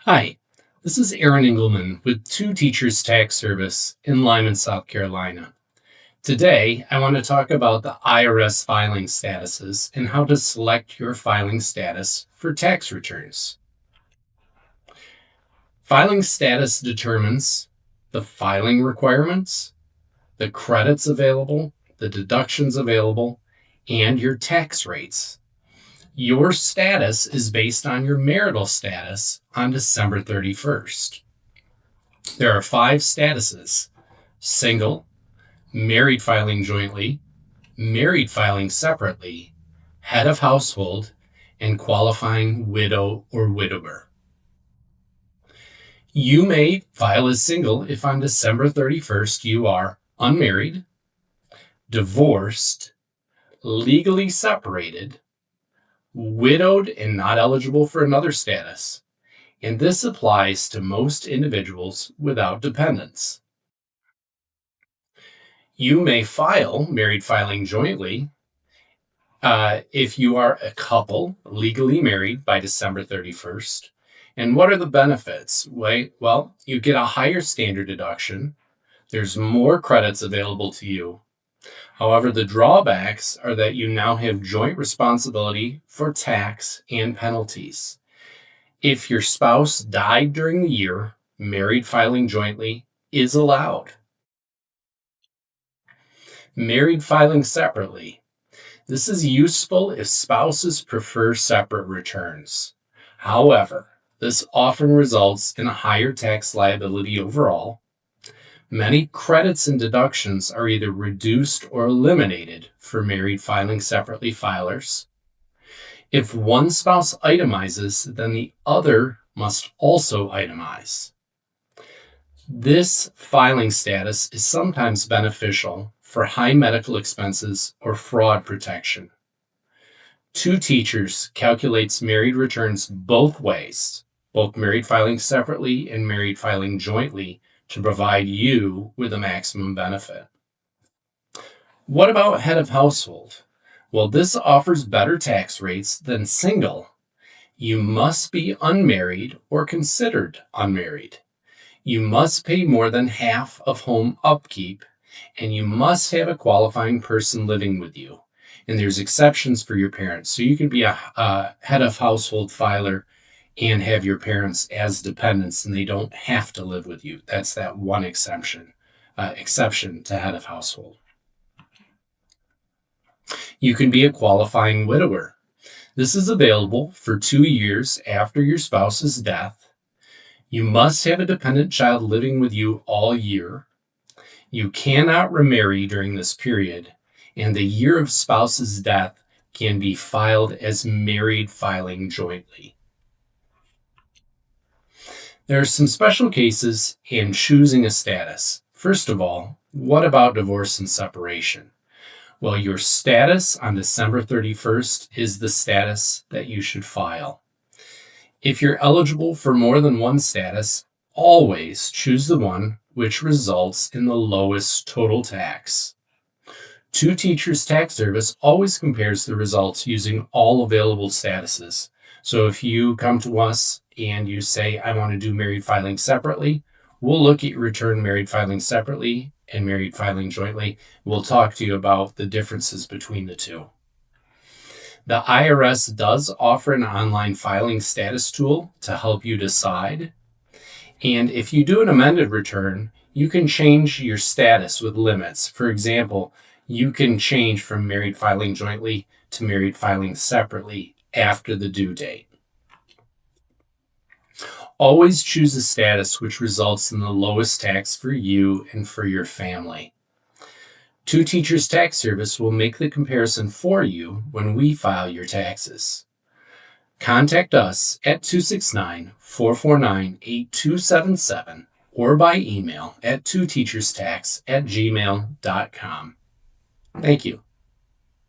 Hi, this is Aaron Engelman with Two Teachers Tax Service in Lyman, South Carolina. Today, I want to talk about the IRS filing statuses and how to select your filing status for tax returns. Filing status determines the filing requirements, the credits available, the deductions available, and your tax rates. Your status is based on your marital status on December 31st. There are 5 statuses: single, married filing jointly, married filing separately, head of household, and qualifying widow or widower. You may file as single if on December 31st you are unmarried, divorced, legally separated, widowed and not eligible for another status, and this applies to most individuals without dependents. You may file married filing jointly if you are a couple legally married by December 31st. And what are the benefits? Well, you get a higher standard deduction. There's more credits available to you. However, the drawbacks are that you now have joint responsibility for tax and penalties. If your spouse died during the year, married filing jointly is allowed. Married filing separately. This is useful if spouses prefer separate returns. However, this often results in a higher tax liability overall. Many credits and deductions are either reduced or eliminated for married filing separately filers. If one spouse itemizes, then the other must also itemize. This filing status is sometimes beneficial for high medical expenses or fraud protection. Two Teachers calculates married returns both ways, both married filing separately and married filing jointly, to provide you with a maximum benefit. What about head of household? Well, this offers better tax rates than single. You must be unmarried or considered unmarried. You must pay more than half of home upkeep, and you must have a qualifying person living with you. And there's exceptions for your parents. So you can be a head of household filer and have your parents as dependents, and they don't have to live with you. That's that one exception to head of household. You can be a qualifying widower. This is available for 2 years after your spouse's death. You must have a dependent child living with you all year. You cannot remarry during this period, and the year of spouse's death can be filed as married filing jointly. There are some special cases in choosing a status. First of all, what about divorce and separation? Well, your status on December 31st is the status that you should file. If you're eligible for more than one status, always choose the one which results in the lowest total tax. Two Teachers Tax Service always compares the results using all available statuses. So if you come to us and you say, I want to do married filing separately, we'll look at your return married filing separately and married filing jointly. We'll talk to you about the differences between the two. The IRS does offer an online filing status tool to help you decide. And if you do an amended return, you can change your status with limits. For example, you can change from married filing jointly to married filing separately after the due date. Always choose a status which results in the lowest tax for you and for your family. Two Teachers Tax Service will make the comparison for you when we file your taxes. Contact us at 269-449-8277 or by email at twoteacherstax@gmail.com. Thank you.